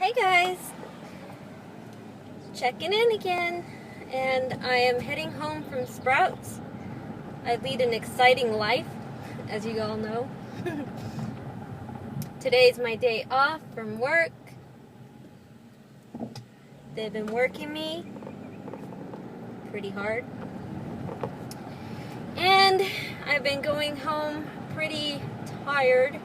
Hey guys, checking in again, and I am heading home from Sprouts. I lead an exciting life, as you all know. Today's my day off from work. They've been working me pretty hard, and I've been going home pretty tired,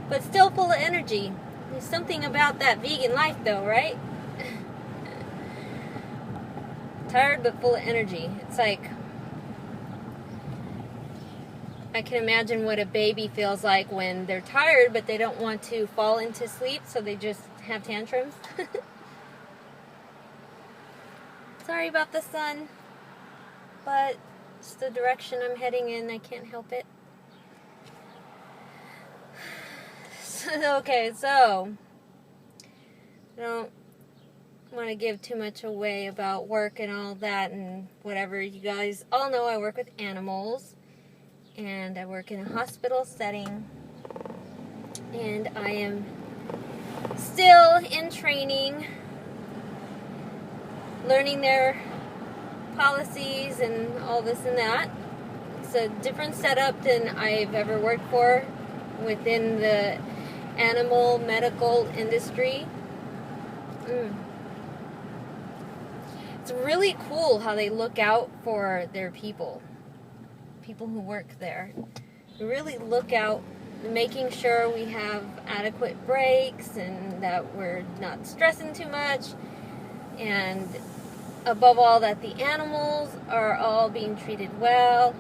but still full of energy. There's something about that vegan life though, right? Tired but full of energy. It's like, I can imagine what a baby feels like when they're tired but they don't want to fall into sleep, so they just have tantrums. Sorry about the sun, but it's the direction I'm heading in. I can't help it. Okay, so I don't want to give too much away about work and all that and whatever. You guys all know I work with animals, and I work in a hospital setting, and I am still in training, learning their policies and all this and that. It's a different setup than I've ever worked for within the animal medical industry. It's really cool how they look out for their people who work there. They really look out, making sure we have adequate breaks and that we're not stressing too much, and above all that the animals are all being treated well.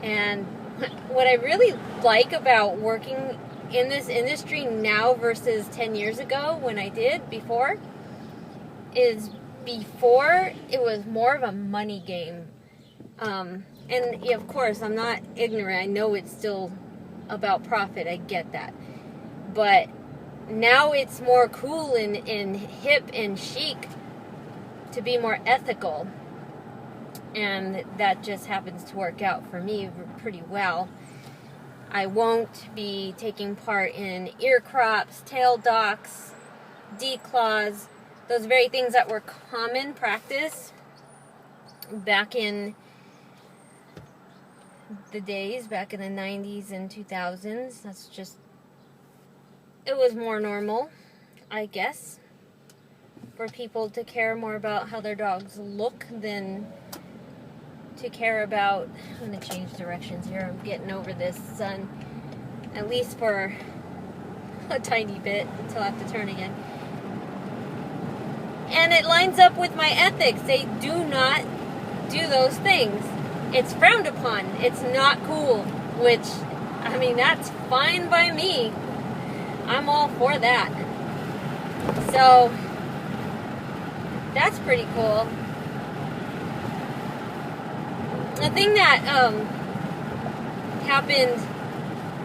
And what I really like about working in this industry now versus 10 years ago when I did before is, before it was more of a money game. And yeah, of course, I'm not ignorant. I know it's still about profit. I get that. But now it's more cool and hip and chic to be more ethical. And that just happens to work out for me pretty well. I won't be taking part in ear crops, tail docks, declaws, those very things that were common practice back in the days, back in the 90s and 2000s. That's just, it was more normal, I guess, for people to care more about how their dogs look than to care about. I'm going to change directions here. I'm getting over this sun, at least for a tiny bit, until I have to turn again. And it lines up with my ethics. They do not do those things. It's frowned upon. It's not cool, which, I mean, that's fine by me. I'm all for that. So, that's pretty cool. The thing that happened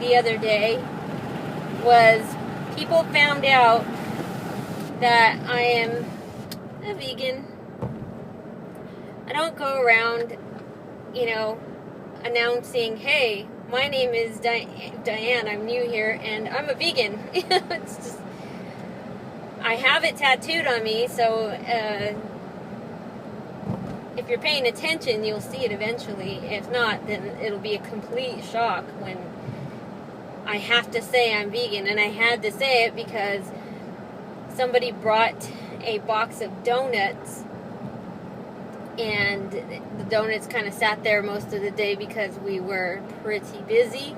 the other day was people found out that I am a vegan. I don't go around, announcing, hey, my name is Diane, I'm new here, and I'm a vegan. It's just, I have it tattooed on me, so if you're paying attention, you'll see it eventually. If not, then it'll be a complete shock when I have to say I'm vegan. And I had to say it because somebody brought a box of donuts, and the donuts kind of sat there most of the day because we were pretty busy.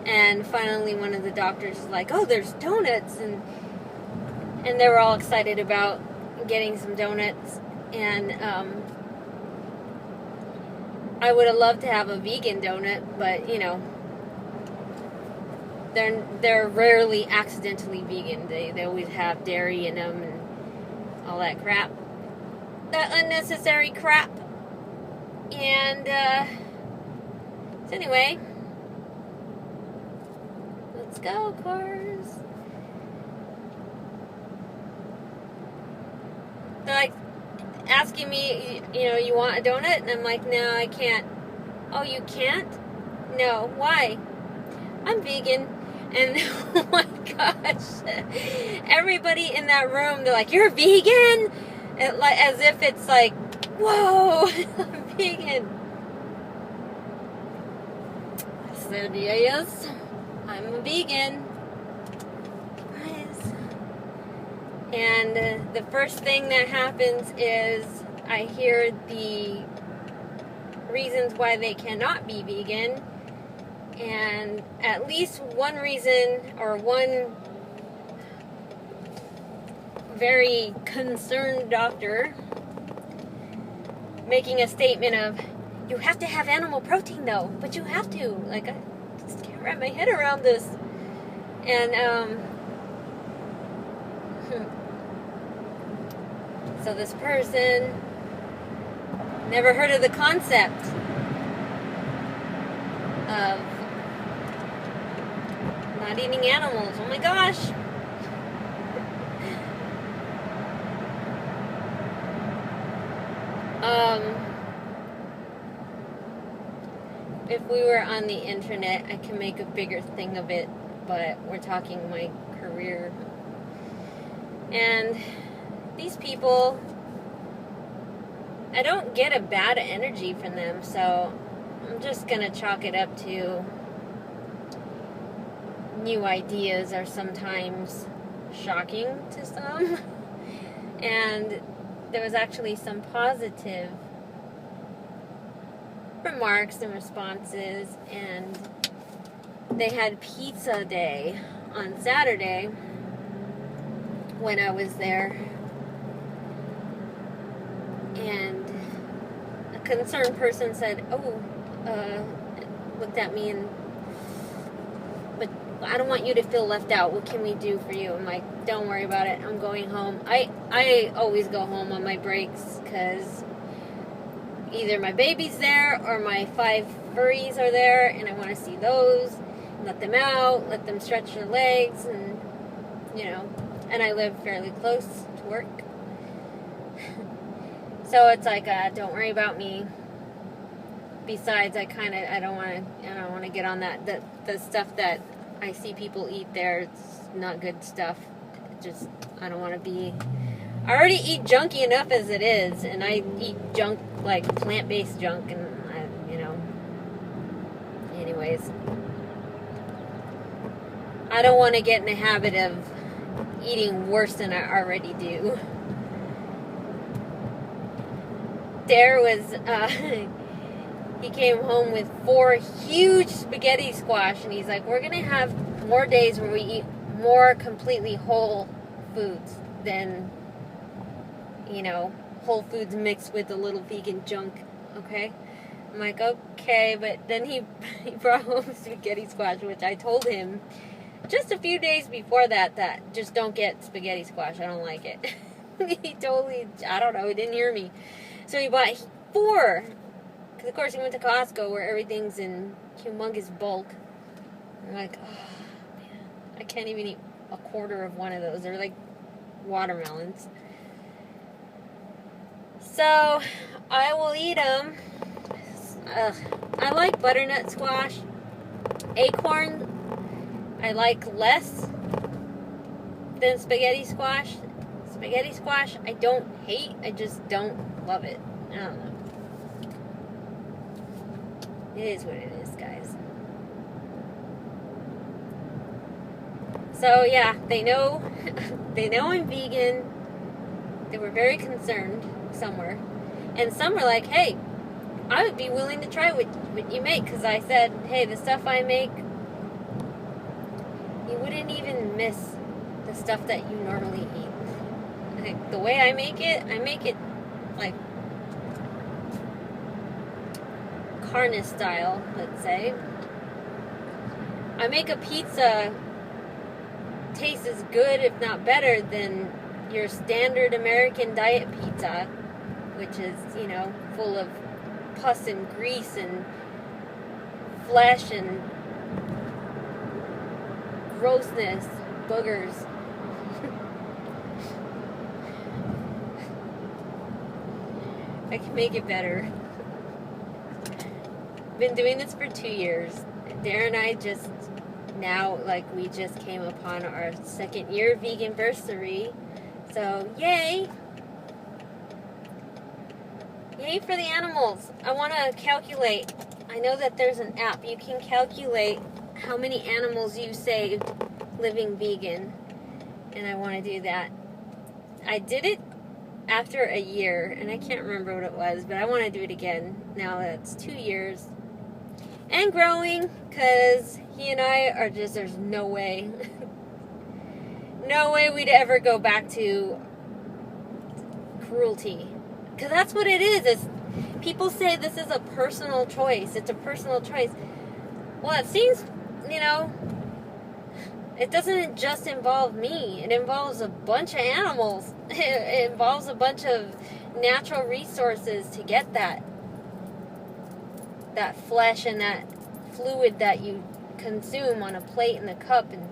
And finally one of the doctors was like, oh, there's donuts, and they were all excited about getting some donuts. And I would have loved to have a vegan donut, but they're rarely accidentally vegan. They always have dairy in them and all that crap. That unnecessary crap. And so anyway, let's go, cars. They're like asking me, you want a donut? And I'm like, no, I can't. Oh, you can't? No, why? I'm vegan. And oh my gosh, everybody in that room, they're like, "You're vegan?" And like, as if it's like, whoa, I'm vegan. I said, yes, I'm a vegan. Surprise. And the first thing that happens is I hear the reasons why they cannot be vegan. And at least one reason, or one very concerned doctor making a statement of, "You have to have animal protein though, but you have to." Like, I just can't wrap my head around this. And so this person never heard of the concept of not eating animals. Oh my gosh. If we were on the internet, I can make a bigger thing of it, but we're talking my career. And these people, I don't get a bad energy from them, so I'm just gonna chalk it up to new ideas are sometimes shocking to some. And there was actually some positive remarks and responses, and they had pizza day on Saturday when I was there, and a concerned person said, looked at me and, "But I don't want you to feel left out. What can we do for you?" I'm like, "Don't worry about it. I'm going home." I always go home on my breaks because either my baby's there or my 5 furries are there, and I want to see those, let them out, let them stretch their legs, and, and I live fairly close to work. So it's like, don't worry about me. Besides, I don't want to get on that, the stuff that I see people eat there. It's not good stuff. I don't want to be. I already eat junky enough as it is, and I eat junk, like plant-based junk, and anyways, I don't want to get in the habit of eating worse than I already do. There was, he came home with 4 huge spaghetti squash, and he's like, "We're going to have more days where we eat more completely whole foods than, whole foods mixed with a little vegan junk, okay?" I'm like, okay, but then he brought home spaghetti squash, which I told him just a few days before that just don't get spaghetti squash, I don't like it. He totally, I don't know, he didn't hear me. So he bought 4, because of course he went to Costco where everything's in humongous bulk. I'm like, oh man, I can't even eat a quarter of one of those. They're like watermelons. So I will eat them. I like butternut squash. Acorn I like less than spaghetti squash. Spaghetti squash I don't hate, I just don't love it. I don't know. It is what it is, guys. So yeah, they know I'm vegan. They were very concerned, some were. And some were like, "Hey, I would be willing to try what you make," because I said, "Hey, the stuff I make, you wouldn't even miss the stuff that you normally eat. Like, the way I make it like carne style, let's say. I make a pizza taste as good, if not better, than your standard American diet pizza, which is, full of pus and grease and flesh and grossness, boogers." I can make it better. Been doing this for 2 years. Darren and I just now, like, we just came upon our 2nd year veganversary. So, yay! Yay for the animals. I want to calculate. I know that there's an app. You can calculate how many animals you saved living vegan. And I want to do that. I did it after a year, and I can't remember what it was, but I want to do it again now that it's 2 years. And growing, because he and I are just, there's no way. No way we'd ever go back to cruelty. Because that's what it is. People say this is a personal choice. It's a personal choice. Well, it seems, it doesn't just involve me. It involves a bunch of animals. It involves a bunch of natural resources to get that flesh and that fluid that you consume on a plate and a cup. And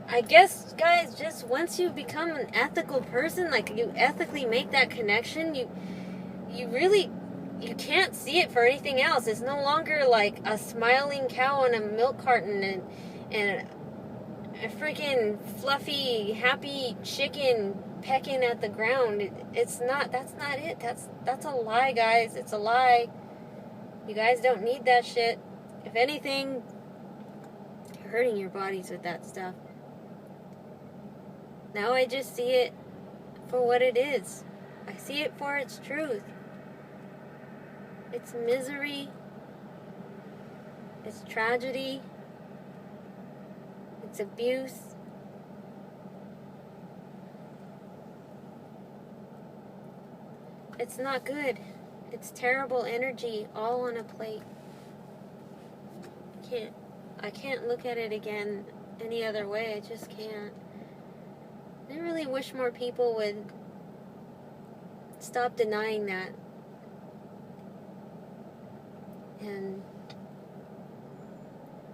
I guess, guys, just once you become an ethical person, like, you ethically make that connection, you can't see it for anything else. It's no longer like a smiling cow on a milk carton and a freaking fluffy, happy chicken pecking at the ground. That's not it. That's a lie, guys. It's a lie. You guys don't need that shit. If anything, you're hurting your bodies with that stuff. Now I just see it for what it is. I see it for its truth. It's misery. It's tragedy. It's abuse. It's not good. It's terrible energy all on a plate. I can't look at it again any other way. I just can't. I really wish more people would stop denying that and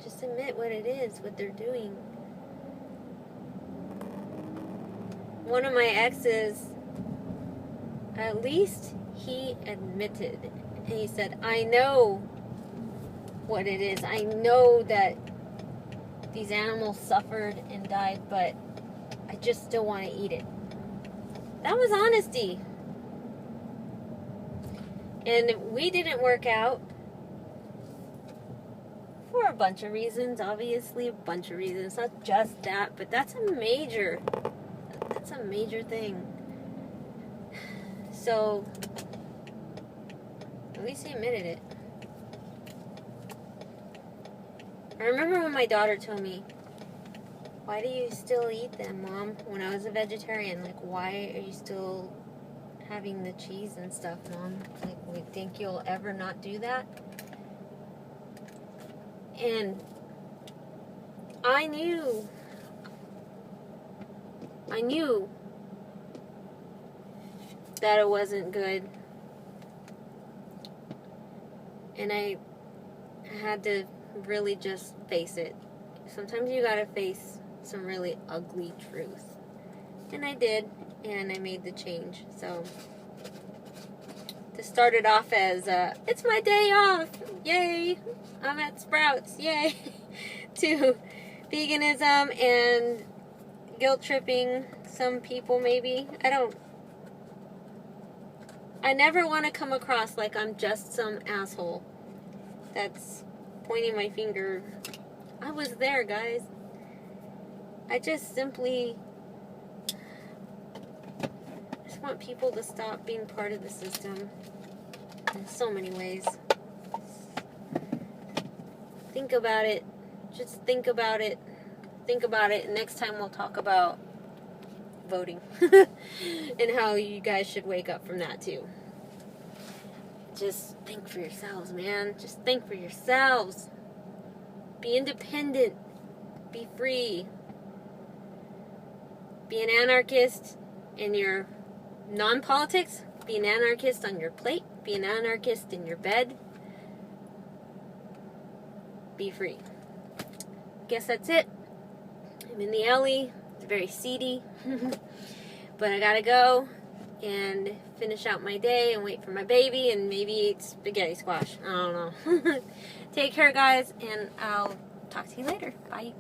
just admit what it is, what they're doing. One of my exes, at least he admitted, and he said, I know what it is. I know that these animals suffered and died, but I just still want to eat it. That was honesty. And we didn't work out for a bunch of reasons, obviously, a bunch of reasons. Not just that, but that's a major thing. So, at least he admitted it. I remember when my daughter told me, why do you still eat them, Mom? When I was a vegetarian, like, why are you still having the cheese and stuff, Mom? Like, we think you'll ever not do that? And I knew that it wasn't good. And I had to really just face it. Sometimes you gotta face some really ugly truth. And I did, and I made the change. So, to start it off as, it's my day off, yay, I'm at Sprouts, yay, to veganism and guilt tripping some people maybe. I never want to come across like I'm just some asshole that's pointing my finger. I was there, guys. I just want people to stop being part of the system in so many ways. Think about it. Just think about it. Think about it. And next time we'll talk about voting and how you guys should wake up from that too. Just think for yourselves, man. Just think for yourselves. Be independent. Be free. Be an anarchist in your non-politics. Be an anarchist on your plate. Be an anarchist in your bed. Be free. Guess that's it. I'm in the alley. It's very seedy. But I gotta go and finish out my day and wait for my baby and maybe eat spaghetti squash. I don't know. Take care, guys, and I'll talk to you later. Bye.